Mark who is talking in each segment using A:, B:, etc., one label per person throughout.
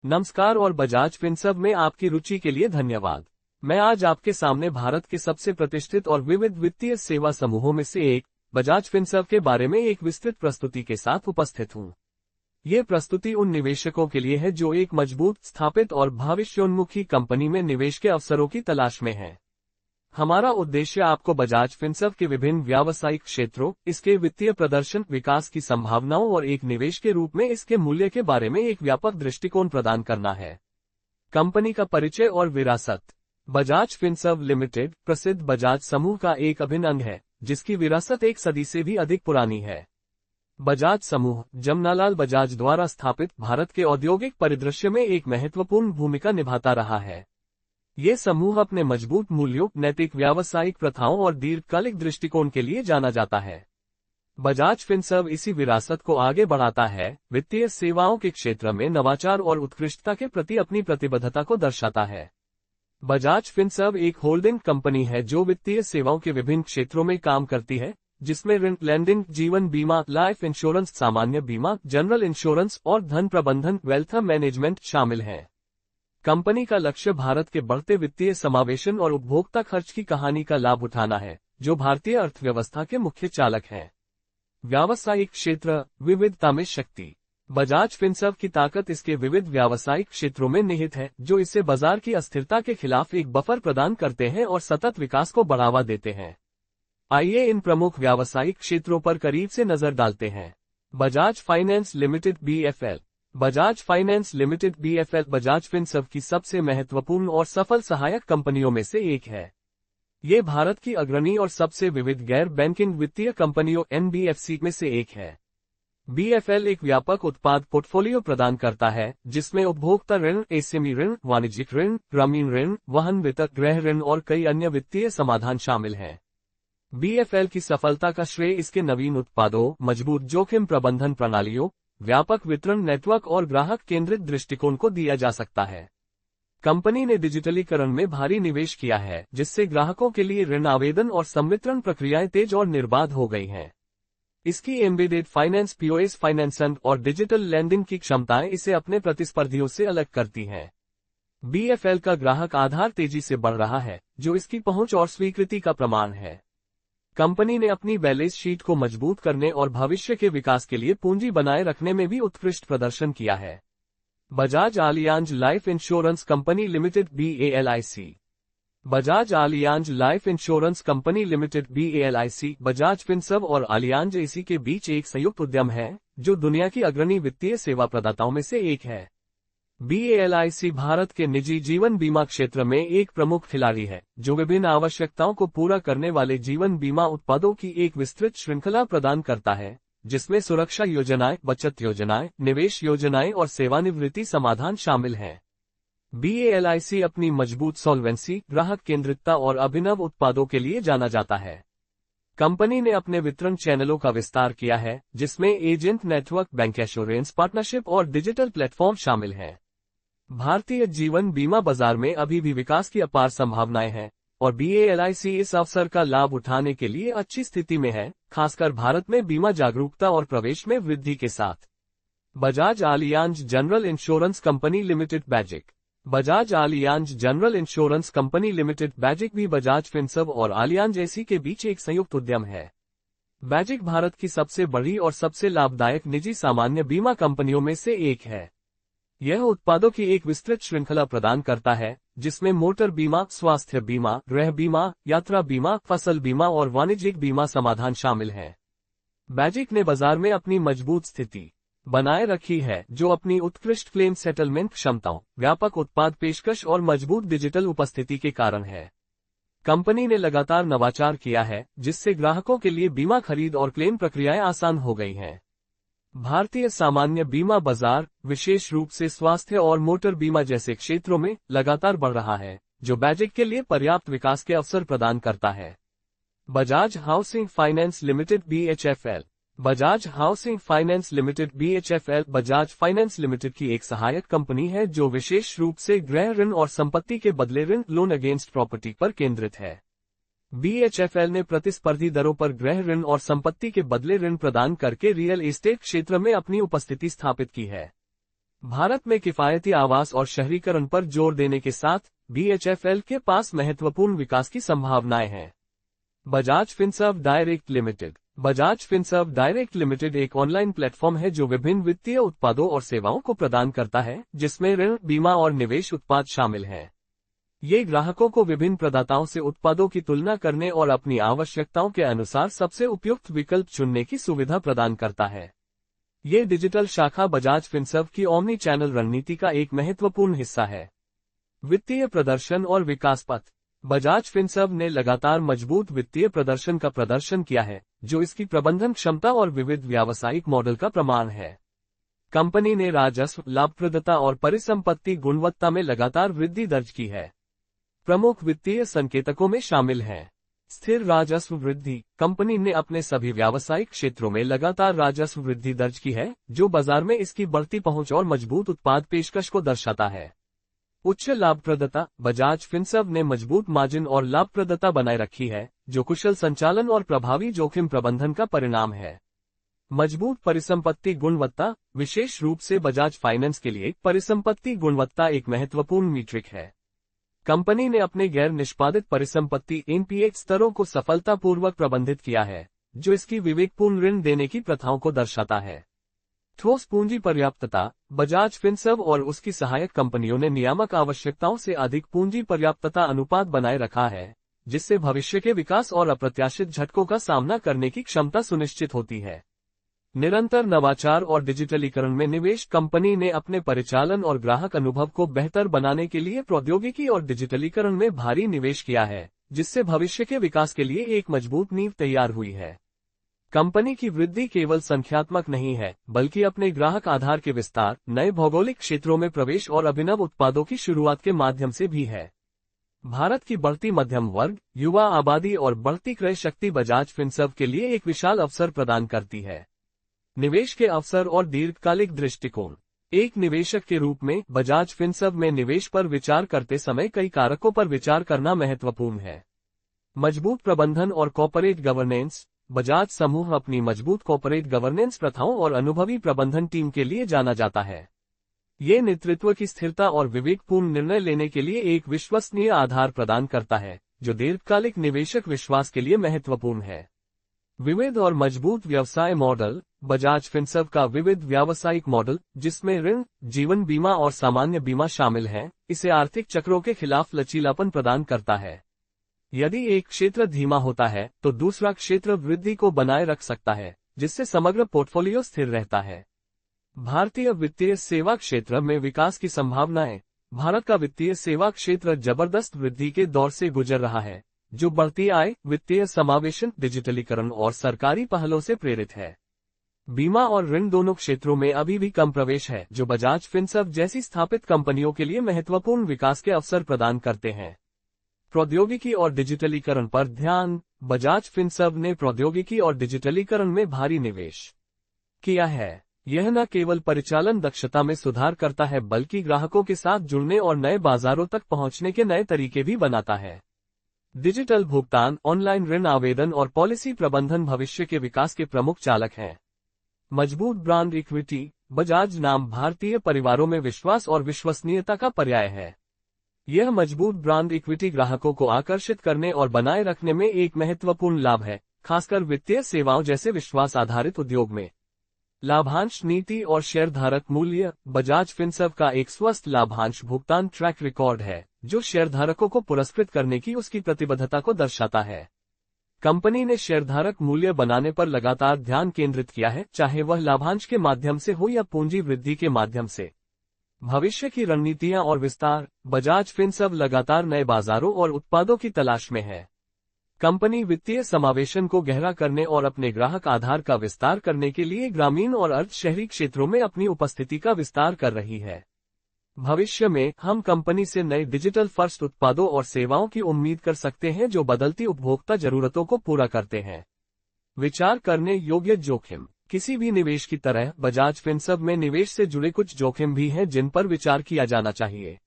A: नमस्कार और बजाज फिनसर्व में आपकी रुचि के लिए धन्यवाद। मैं आज आपके सामने भारत के सबसे प्रतिष्ठित और विविध वित्तीय सेवा समूहों में से एक बजाज फिनसर्व के बारे में एक विस्तृत प्रस्तुति के साथ उपस्थित हूँ। ये प्रस्तुति उन निवेशकों के लिए है जो एक मजबूत, स्थापित और भविष्योन्मुखी कंपनी में निवेश के अवसरों की तलाश में है। हमारा उद्देश्य आपको बजाज फिनसर्व के विभिन्न व्यावसायिक क्षेत्रों, इसके वित्तीय प्रदर्शन, विकास की संभावनाओं और एक निवेश के रूप में इसके मूल्य के बारे में एक व्यापक दृष्टिकोण प्रदान करना है। कंपनी का परिचय और विरासत। बजाज फिनसर्व लिमिटेड प्रसिद्ध बजाज समूह का एक अभिन्न अंग है, जिसकी विरासत एक सदी से भी अधिक पुरानी है। बजाज समूह जमनालाल बजाज द्वारा स्थापित भारत के औद्योगिक परिदृश्य में एक महत्वपूर्ण भूमिका निभाता रहा है। ये समूह अपने मजबूत मूल्यों, नैतिक व्यावसायिक प्रथाओं और दीर्घकालिक दृष्टिकोण के लिए जाना जाता है। बजाज फिनसर्व इसी विरासत को आगे बढ़ाता है, वित्तीय सेवाओं के क्षेत्र में नवाचार और उत्कृष्टता के प्रति अपनी प्रतिबद्धता को दर्शाता है। बजाज फिनसर्व एक होल्डिंग कंपनी है जो वित्तीय सेवाओं के विभिन्न क्षेत्रों में काम करती है, जिसमें ऋण, लैंडिंग, जीवन बीमा, लाइफ इंश्योरेंस, सामान्य बीमा, जनरल इंश्योरेंस और धन प्रबंधन, वेल्थ मैनेजमेंट शामिल है। कंपनी का लक्ष्य भारत के बढ़ते वित्तीय समावेशन और उपभोक्ता खर्च की कहानी का लाभ उठाना है, जो भारतीय अर्थव्यवस्था के मुख्य चालक हैं। व्यावसायिक क्षेत्र, विविधता में शक्ति। बजाज फिनसर्व की ताकत इसके विविध व्यावसायिक क्षेत्रों में निहित है, जो इसे बाजार की अस्थिरता के खिलाफ एक बफर प्रदान करते हैं और सतत विकास को बढ़ावा देते हैं। आइए इन प्रमुख व्यावसायिक क्षेत्रों पर करीब से नजर डालते हैं। Bajaj finance limited BFL। Bajaj finance limited BFL Bajaj Finserv की सबसे महत्वपूर्ण और सफल सहायक कंपनियों में से एक है। ये भारत की अग्रणी और सबसे विविध गैर बैंकिंग वित्तीय कंपनियों NBFC में से एक है। BFL एक व्यापक उत्पाद पोर्टफोलियो प्रदान करता है, जिसमें उपभोक्ता ऋण, SME ऋण, वाणिज्यिक ऋण, ग्रामीण ऋण, वाहन वित्त, गृह ऋण और कई अन्य वित्तीय समाधान शामिल हैं। BFL की सफलता का श्रेय इसके नवीन उत्पादों, मजबूत जोखिम प्रबंधन प्रणालियों, व्यापक वितरण नेटवर्क और ग्राहक केंद्रित दृष्टिकोण को दिया जा सकता है। कंपनी ने डिजिटलीकरण में भारी निवेश किया है, जिससे ग्राहकों के लिए ऋण आवेदन और संवितरण प्रक्रियाएं तेज और निर्बाध हो गई हैं। इसकी एम्बेडेड फाइनेंस, POS फाइनेंसिंग और डिजिटल लैंडिंग की क्षमताएं इसे अपने प्रतिस्पर्धियों से अलग करती हैं। BFL का ग्राहक आधार तेजी से बढ़ रहा है, जो इसकी पहुंच और स्वीकृति का प्रमाण है। कंपनी ने अपनी बैलेंस शीट को मजबूत करने और भविष्य के विकास के लिए पूंजी बनाए रखने में भी उत्कृष्ट प्रदर्शन किया है। Bajaj Allianz life insurance company limited BALIC। Bajaj Allianz life insurance company limited BALIC Bajaj Finserv और आलियांज AC के बीच एक संयुक्त उद्यम है, जो दुनिया की अग्रणी वित्तीय सेवा प्रदाताओं में से एक है। BALIC भारत के निजी जीवन बीमा क्षेत्र में एक प्रमुख खिलाड़ी है, जो विभिन्न आवश्यकताओं को पूरा करने वाले जीवन बीमा उत्पादों की एक विस्तृत श्रृंखला प्रदान करता है, जिसमें सुरक्षा योजनाएं, बचत योजनाएं, निवेश योजनाएं और सेवानिवृत्ति समाधान शामिल हैं। BALIC अपनी मजबूत सॉल्वेंसी, ग्राहक केंद्रितता और अभिनव उत्पादों के लिए जाना जाता है। कंपनी ने अपने वितरण चैनलों का विस्तार किया है, जिसमें agent network, bank assurance partnership और डिजिटल प्लेटफॉर्म शामिल हैं। भारतीय जीवन बीमा बाजार में अभी भी विकास की अपार संभावनाएं हैं, और BALIC इस अवसर का लाभ उठाने के लिए अच्छी स्थिति में है, खासकर भारत में बीमा जागरूकता और प्रवेश में वृद्धि के साथ। Bajaj Allianz general insurance company limited BAGIC। Bajaj Allianz general insurance company limited BAGIC भी बजाज फिनसर्व और आलियांज AC के बीच एक संयुक्त उद्यम है। BAGIC भारत की सबसे बड़ी और सबसे लाभदायक निजी सामान्य बीमा कंपनियों में से एक है। यह उत्पादों की एक विस्तृत श्रृंखला प्रदान करता है, जिसमें मोटर बीमा, स्वास्थ्य बीमा, गृह बीमा, यात्रा बीमा, फसल बीमा और वाणिज्यिक बीमा समाधान शामिल हैं। BAGIC ने बाजार में अपनी मजबूत स्थिति बनाए रखी है, जो अपनी उत्कृष्ट क्लेम सेटलमेंट क्षमताओं, व्यापक उत्पाद पेशकश और मजबूत डिजिटल उपस्थिति के कारण है। कंपनी ने लगातार नवाचार किया है, जिससे ग्राहकों के लिए बीमा खरीद और क्लेम प्रक्रियाएं आसान हो गई हैं। भारतीय सामान्य बीमा बाजार, विशेष रूप से स्वास्थ्य और मोटर बीमा जैसे क्षेत्रों में, लगातार बढ़ रहा है, जो BAGIC के लिए पर्याप्त विकास के अवसर प्रदान करता है। Bajaj housing finance limited BHFL। Bajaj housing finance limited BHFL Bajaj finance limited की एक सहायक कंपनी है, जो विशेष रूप से गृह ऋण और संपत्ति के बदले ऋण, लोन अगेंस्ट प्रॉपर्टी पर केंद्रित है। BHFL ने प्रतिस्पर्धी दरों पर गृह ऋण और संपत्ति के बदले ऋण प्रदान करके रियल एस्टेट क्षेत्र में अपनी उपस्थिति स्थापित की है। भारत में किफायती आवास और शहरीकरण पर जोर देने के साथ BHFL के पास महत्वपूर्ण विकास की संभावनाएं हैं। Bajaj Finserv direct limited. Bajaj Finserv direct limited एक ऑनलाइन प्लेटफॉर्म है जो विभिन्न वित्तीय उत्पादों और सेवाओं को प्रदान करता है, जिसमें ऋण, बीमा और निवेश उत्पाद शामिल हैं। ये ग्राहकों को विभिन्न प्रदाताओं से उत्पादों की तुलना करने और अपनी आवश्यकताओं के अनुसार सबसे उपयुक्त विकल्प चुनने की सुविधा प्रदान करता है। ये डिजिटल शाखा बजाज फिनसर्व की ओमनी चैनल रणनीति का एक महत्वपूर्ण हिस्सा है। वित्तीय प्रदर्शन और विकास पथ। बजाज फिनसर्व ने लगातार मजबूत वित्तीय प्रदर्शन का प्रदर्शन किया है, जो इसकी प्रबंधन क्षमता और विविध व्यावसायिक मॉडल का प्रमाण है। कंपनी ने राजस्व, लाभप्रदता और परिसंपत्ति गुणवत्ता में लगातार वृद्धि दर्ज की है। प्रमुख वित्तीय संकेतकों में शामिल हैं। स्थिर राजस्व वृद्धि। कंपनी ने अपने सभी व्यावसायिक क्षेत्रों में लगातार राजस्व वृद्धि दर्ज की है, जो बाजार में इसकी बढ़ती पहुंच और मजबूत उत्पाद पेशकश को दर्शाता है। उच्च लाभप्रदता। बजाज फिनसर्व ने मजबूत मार्जिन और लाभप्रदता बनाए रखी है, जो कुशल संचालन और प्रभावी जोखिम प्रबंधन का परिणाम है। मजबूत परिसंपत्ति गुणवत्ता। विशेष रूप से बजाज फाइनेंस के लिए परिसंपत्ति गुणवत्ता एक महत्वपूर्ण मीट्रिक है। कंपनी ने अपने गैर निष्पादित परिसंपत्ति NPA स्तरों को सफलतापूर्वक प्रबंधित किया है, जो इसकी विवेकपूर्ण ऋण देने की प्रथाओं को दर्शाता है। ठोस पूंजी पर्याप्तता। बजाज फिनसर्व और उसकी सहायक कंपनियों ने नियामक आवश्यकताओं से अधिक पूंजी पर्याप्तता अनुपात बनाए रखा है, जिससे भविष्य के विकास और अप्रत्याशित झटकों का सामना करने की क्षमता सुनिश्चित होती है। निरंतर नवाचार और डिजिटलीकरण में निवेश। कंपनी ने अपने परिचालन और ग्राहक अनुभव को बेहतर बनाने के लिए प्रौद्योगिकी और डिजिटलीकरण में भारी निवेश किया है, जिससे भविष्य के विकास के लिए एक मजबूत नींव तैयार हुई है। कंपनी की वृद्धि केवल संख्यात्मक नहीं है, बल्कि अपने ग्राहक आधार के विस्तार, नए भौगोलिक क्षेत्रों में प्रवेश और अभिनव उत्पादों की शुरुआत के माध्यम से भी है। भारत की बढ़ती मध्यम वर्ग, युवा आबादी और बढ़ती क्रय शक्ति बजाज फिनसर्व के लिए एक विशाल अवसर प्रदान करती है। निवेश के अवसर और दीर्घकालिक दृष्टिकोण। एक निवेशक के रूप में बजाज फिनसर्व में निवेश पर विचार करते समय कई कारकों पर विचार करना महत्वपूर्ण है। मजबूत प्रबंधन और कॉर्पोरेट गवर्नेंस। बजाज समूह अपनी मजबूत कॉर्पोरेट गवर्नेंस प्रथाओं और अनुभवी प्रबंधन टीम के लिए जाना जाता है। ये नेतृत्व की स्थिरता और विवेकपूर्ण निर्णय लेने के लिए एक विश्वसनीय आधार प्रदान करता है, जो दीर्घकालिक निवेशक विश्वास के लिए महत्वपूर्ण है। विविध और मजबूत व्यवसाय मॉडल। बजाज फिनसर्व का विविध व्यावसायिक मॉडल, जिसमें ऋण, जीवन बीमा और सामान्य बीमा शामिल है, इसे आर्थिक चक्रों के खिलाफ लचीलापन प्रदान करता है। यदि एक क्षेत्र धीमा होता है, तो दूसरा क्षेत्र वृद्धि को बनाए रख सकता है, जिससे समग्र पोर्टफोलियो स्थिर रहता है। भारतीय वित्तीय सेवा क्षेत्र में विकास की संभावनाएं। भारत का वित्तीय सेवा क्षेत्र जबरदस्त वृद्धि के दौर से गुजर रहा है, जो बढ़ती आय, वित्तीय समावेशन, डिजिटलीकरण और सरकारी पहलों से प्रेरित है। बीमा और ऋण दोनों क्षेत्रों में अभी भी कम प्रवेश है, जो बजाज फिनसर्व जैसी स्थापित कंपनियों के लिए महत्वपूर्ण विकास के अवसर प्रदान करते हैं। प्रौद्योगिकी और डिजिटलीकरण पर ध्यान। बजाज फिनसर्व ने प्रौद्योगिकी और डिजिटलीकरण में भारी निवेश किया है। यह न केवल परिचालन दक्षता में सुधार करता है, बल्कि ग्राहकों के साथ जुड़ने और नए बाजारों तक पहुंचने के नए तरीके भी बनाता है। डिजिटल भुगतान, ऑनलाइन ऋण आवेदन और पॉलिसी प्रबंधन भविष्य के विकास के प्रमुख चालक हैं। मजबूत ब्रांड इक्विटी। बजाज नाम भारतीय परिवारों में विश्वास और विश्वसनीयता का पर्याय है। यह मजबूत ब्रांड इक्विटी ग्राहकों को आकर्षित करने और बनाए रखने में एक महत्वपूर्ण लाभ है, खासकर वित्तीय सेवाओं जैसे विश्वास आधारित उद्योग में। लाभांश नीति और शेयरधारक मूल्य। बजाज फिनसर्व का एक स्वस्थ लाभांश भुगतान ट्रैक रिकॉर्ड है, जो शेयरधारकों को पुरस्कृत करने की उसकी प्रतिबद्धता को दर्शाता है। कंपनी ने शेयरधारक मूल्य बनाने पर लगातार ध्यान केंद्रित किया है, चाहे वह लाभांश के माध्यम से हो या पूंजी वृद्धि के माध्यम से। भविष्य की रणनीतियां और विस्तार। बजाज फिनसर्व लगातार नए बाजारों और उत्पादों की तलाश में है। कंपनी वित्तीय समावेशन को गहरा करने और अपने ग्राहक आधार का विस्तार करने के लिए ग्रामीण और अर्ध शहरी क्षेत्रों में अपनी उपस्थिति का विस्तार कर रही है। भविष्य में हम कंपनी से नए डिजिटल फर्स्ट उत्पादों और सेवाओं की उम्मीद कर सकते हैं, जो बदलती उपभोक्ता जरूरतों को पूरा करते हैं। विचार करने योग्य जोखिम। किसी भी निवेश की तरह बजाज फिनसर्व में निवेश से जुड़े कुछ जोखिम भी हैं, जिन पर विचार किया जाना चाहिए।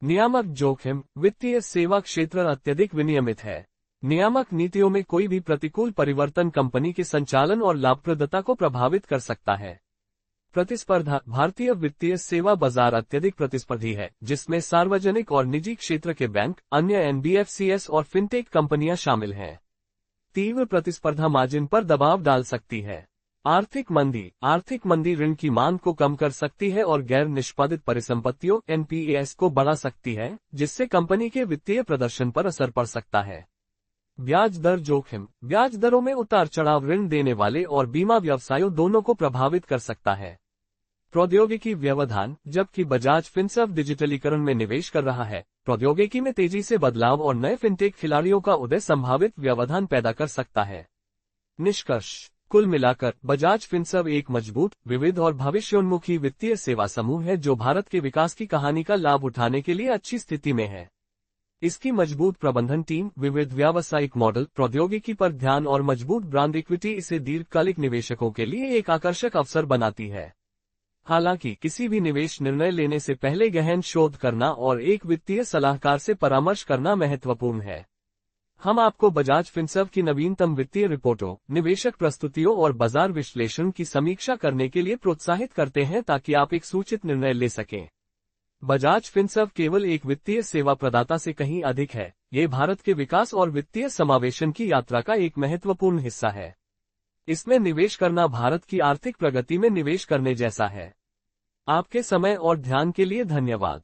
A: नियामक जोखिम। वित्तीय सेवा क्षेत्र अत्यधिक विनियमित है। नियामक नीतियों में कोई भी प्रतिकूल परिवर्तन कंपनी के संचालन और लाभप्रदता को प्रभावित कर सकता है। प्रतिस्पर्धा। भारतीय वित्तीय सेवा बाजार अत्यधिक प्रतिस्पर्धी है, जिसमें सार्वजनिक और निजी क्षेत्र के बैंक, अन्य एनबीएफसीएस और फिनटेक कंपनियां शामिल हैं। तीव्र प्रतिस्पर्धा मार्जिन पर दबाव डाल सकती है। आर्थिक मंदी। आर्थिक मंदी ऋण की मांग को कम कर सकती है और गैर निष्पादित परिसंपत्तियों एनपीएस को बढ़ा सकती है, जिससे कंपनी के वित्तीय प्रदर्शन पर असर पड़ सकता है। ब्याज दर जोखिम। ब्याज दरों में उतार चढ़ाव ऋण देने वाले और बीमा व्यवसायों दोनों को प्रभावित कर सकता है। प्रौद्योगिकी व्यवधान। जबकि बजाज फिनसर्व डिजिटलीकरण में निवेश कर रहा है, प्रौद्योगिकी में तेजी से बदलाव और नए फिनटेक खिलाड़ियों का उदय संभावित व्यवधान पैदा कर सकता है। निष्कर्ष। कुल मिलाकर बजाज फिनसर्व एक मजबूत, विविध और भविष्योन्मुखी वित्तीय सेवा समूह है जो भारत के विकास की कहानी का लाभ उठाने के लिए अच्छी स्थिति में है। इसकी मजबूत प्रबंधन टीम, विविध व्यावसायिक मॉडल, प्रौद्योगिकी पर ध्यान और मजबूत ब्रांड इक्विटी इसे दीर्घकालिक निवेशकों के लिए एक आकर्षक अवसर बनाती है। हालांकि किसी भी निवेश निर्णय लेने से पहले गहन शोध करना और एक वित्तीय सलाहकार से परामर्श करना महत्वपूर्ण है। हम आपको बजाज फिनसर्व की नवीनतम वित्तीय रिपोर्टों, निवेशक प्रस्तुतियों और बाजार विश्लेषण की समीक्षा करने के लिए प्रोत्साहित करते हैं ताकि आप एक सूचित निर्णय ले सकें। बजाज फिनसर्व केवल एक वित्तीय सेवा प्रदाता से कहीं अधिक है। ये भारत के विकास और वित्तीय समावेशन की यात्रा का एक महत्वपूर्ण हिस्सा है। इसमें निवेश करना भारत की आर्थिक प्रगति में निवेश करने जैसा है। आपके समय और ध्यान के लिए धन्यवाद।